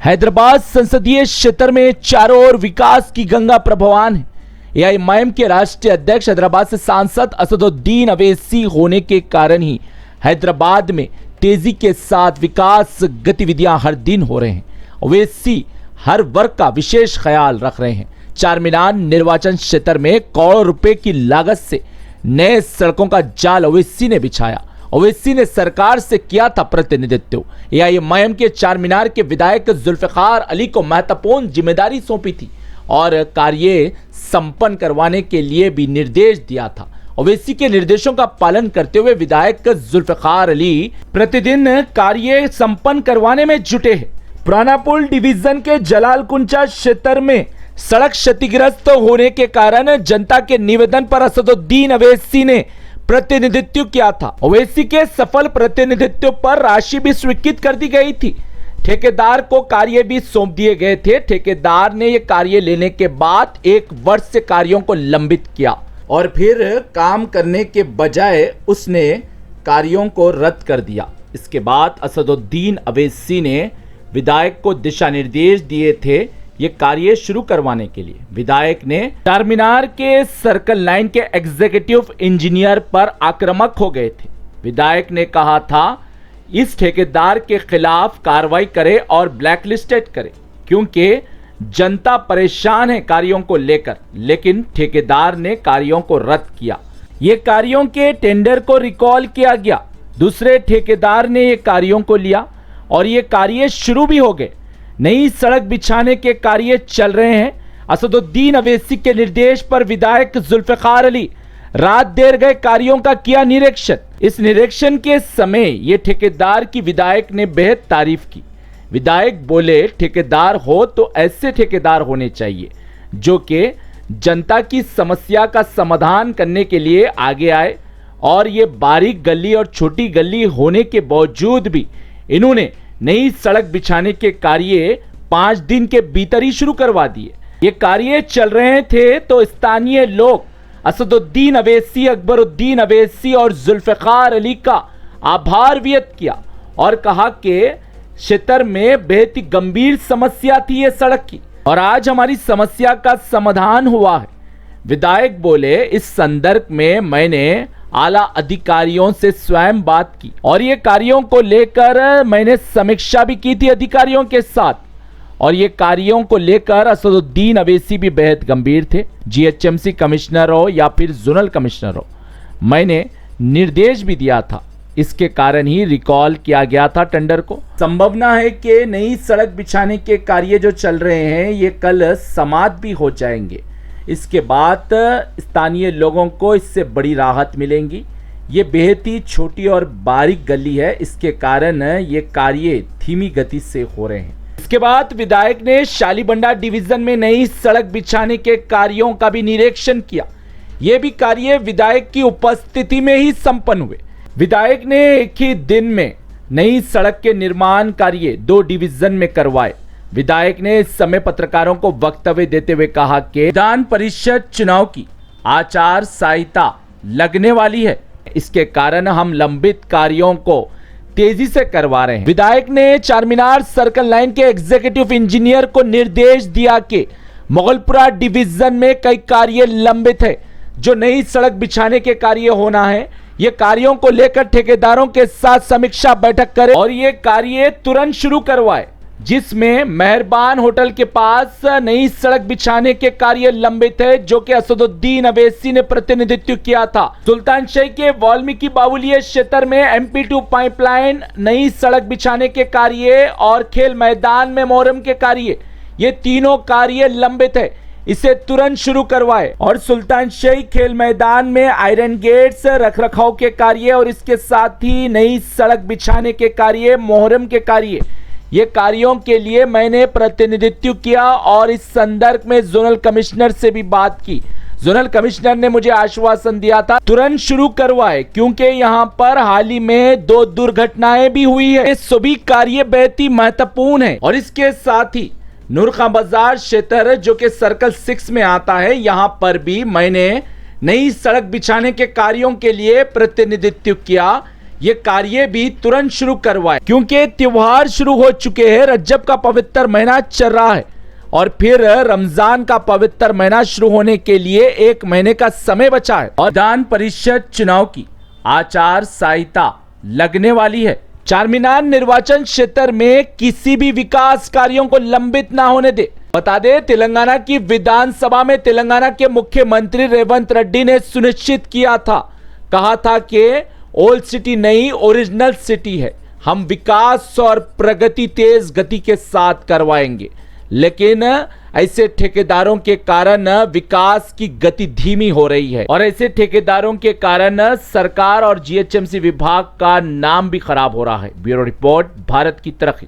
हैदराबाद संसदीय क्षेत्र में चारों ओर विकास की गंगा प्रभवान है। एआईएमआईएम के राष्ट्रीय अध्यक्ष हैदराबाद से सांसद असदुद्दीन अवैसी होने के कारण ही हैदराबाद में तेजी के साथ विकास गतिविधियां हर दिन हो रहे हैं। अवैसी हर वर्ग का विशेष ख्याल रख रहे हैं। चारमीनार निर्वाचन क्षेत्र में करोड़ों रुपए की लागत से नए सड़कों का जाल अवैसी ने बिछाया। अवैसी ने सरकार से किया था प्रतिनिधित्व। एआईएमआईएम के चारमीनार के विधायक जुल्फिकार अली को महत्वपूर्ण जिम्मेदारी सौंपी थी और कार्य संपन्न करवाने के लिए भी निर्देश दिया था। अवैसी के निर्देशों का पालन करते हुए विधायक जुल्फिकार अली प्रतिदिन कार्य संपन्न करवाने में जुटे हैं। पुराना पुल डिवीजन के जलाल कुंचा क्षेत्र में सड़क क्षतिग्रस्त होने के कारण जनता के निवेदन पर असदुद्दीन अवैसी ने प्रतिनिधित्व किया था। अवैसी के सफल प्रतिनिधित्व पर राशि भी स्वीकृत कर दी गई थी। ठेकेदार को कार्य भी सौंप दिए गए थे। ठेकेदार ने यह कार्य लेने के बाद 1 वर्ष से कार्यों को लंबित किया और फिर काम करने के बजाय उसने कार्यों को रद्द कर दिया। इसके बाद असदुद्दीन अवैसी ने विधायक को दिशा निर्देश दिए थे ये कार्य शुरू करवाने के लिए। विधायक ने चारमीनार के सर्कल लाइन के एग्जीक्यूटिव इंजीनियर पर आक्रामक हो गए थे। विधायक ने कहा था इस ठेकेदार के खिलाफ कार्रवाई करे और ब्लैकलिस्टेड करे क्योंकि जनता परेशान है कार्यों को लेकर, लेकिन ठेकेदार ने कार्यों को रद्द किया। ये कार्यों के टेंडर को रिकॉल किया गया। दूसरे ठेकेदार ने ये कार्यों को लिया और ये कार्य शुरू भी हो गए। नई सड़क बिछाने के कार्य चल रहे हैं। असदुद्दीन अवैसी के निर्देश पर विधायक जुल्फिकार अली रात देर गए कार्यों का किया निरीक्षण। इस निरीक्षण के समय ये ठेकेदार की विधायक ने बेहद तारीफ की। विधायक बोले ठेकेदार हो तो ऐसे ठेकेदार होने चाहिए जो कि जनता की समस्या का समाधान करने के लिए आगे आए और ये बारीक गली और छोटी गली होने के बावजूद भी इन्होंने नई सड़क बिछाने के कार्य 5 दिन के भीतर ही शुरू करवा दिए। ये कार्य चल रहे थे तो स्थानीय लोग असदुद्दीन अवैसी, अकबरुद्दीन अवैसी और जुल्फिकार अली का आभार व्यक्त किया और कहा कि क्षेत्र में बेहद ही गंभीर समस्या थी ये सड़क की और आज हमारी समस्या का समाधान हुआ है। विधायक बोले इस संदर्भ में मैंने आला अधिकारियों से स्वयं बात की और ये कार्यों को लेकर मैंने समीक्षा भी की थी अधिकारियों के साथ और ये कार्यों को लेकर असदुद्दीन अवैसी भी बेहद गंभीर थे। जीएचएमसी कमिश्नर हो या फिर जोनल कमिश्नर हो, मैंने निर्देश भी दिया था। इसके कारण ही रिकॉल किया गया था टेंडर को। संभावना है कि नई सड़क बिछाने के कार्य जो चल रहे हैं ये कल समाप्त भी हो जाएंगे। इसके बाद स्थानीय लोगों को इससे बड़ी राहत मिलेगी। ये बेहद ही छोटी और बारीक गली है, इसके कारण ये कार्य धीमी गति से हो रहे हैं। इसके बाद विधायक ने शालीबंडा डिवीजन में नई सड़क बिछाने के कार्यों का भी निरीक्षण किया। ये भी कार्य विधायक की उपस्थिति में ही संपन्न हुए। विधायक ने एक ही दिन में नई सड़क के निर्माण कार्य 2 डिवीजन में करवाए। विधायक ने इस समय पत्रकारों को वक्तव्य देते हुए कहा कि विधान परिषद चुनाव की आचार संहिता लगने वाली है, इसके कारण हम लंबित कार्यों को तेजी से करवा रहे हैं। विधायक ने चारमीनार सर्कल लाइन के एग्जीक्यूटिव इंजीनियर को निर्देश दिया कि मुगलपुरा डिवीजन में कई कार्य लंबित है जो नई सड़क बिछाने के कार्य होना है। ये कार्यों को लेकर ठेकेदारों के साथ समीक्षा बैठक करें और ये कार्य तुरंत शुरू करवाए, जिसमें मेहरबान होटल के पास नई सड़क बिछाने के कार्य लंबित है जो कि असदुद्दीन अवैसी ने प्रतिनिधित्व किया था। सुल्तान शाही के वाल्मीकि बाहुल्य क्षेत्र में MP2 पाइपलाइन, नई सड़क बिछाने के कार्य और खेल मैदान में मोहर्रम के कार्य, ये तीनों कार्य लंबित है, इसे तुरंत शुरू करवाए। और सुल्तान शाही खेल मैदान में आयरन गेट्स रखरखाव के कार्य और इसके साथ ही नई सड़क बिछाने के कार्य, मोहर्रम के कार्य, ये कार्यों के लिए मैंने प्रतिनिधित्व किया और इस संदर्भ में जोनल कमिश्नर से भी बात की। जोनल कमिश्नर ने मुझे आश्वासन दिया था तुरंत शुरू करवाए क्योंकि यहाँ पर हाल ही में 2 दुर्घटनाएं भी हुई है। ये सभी कार्य बेहद ही महत्वपूर्ण है और इसके साथ ही नूर खां बाजार क्षेत्र जो कि सर्कल 6 में आता है, यहाँ पर भी मैंने नई सड़क बिछाने के कार्यों के लिए प्रतिनिधित्व किया। ये कार्य भी तुरंत शुरू करवाए, क्योंकि त्योहार शुरू हो चुके हैं। रजब का पवित्र महीना चल रहा है और फिर रमजान का पवित्र महीना शुरू होने के लिए 1 महीने का समय बचा है और विधान परिषद चुनाव की आचार संहिता लगने वाली है। चारमीनार निर्वाचन क्षेत्र में किसी भी विकास कार्यों को लंबित ना होने दे। बता दें, तेलंगाना की विधानसभा में तेलंगाना के मुख्यमंत्री रेवंत रेड्डी ने सुनिश्चित किया था, कहा था कि ओल्ड सिटी नहीं ओरिजिनल सिटी है, हम विकास और प्रगति तेज गति के साथ करवाएंगे। लेकिन ऐसे ठेकेदारों के कारण विकास की गति धीमी हो रही है और ऐसे ठेकेदारों के कारण सरकार और जीएचएमसी विभाग का नाम भी खराब हो रहा है। ब्यूरो रिपोर्ट, भारत की तरक्की।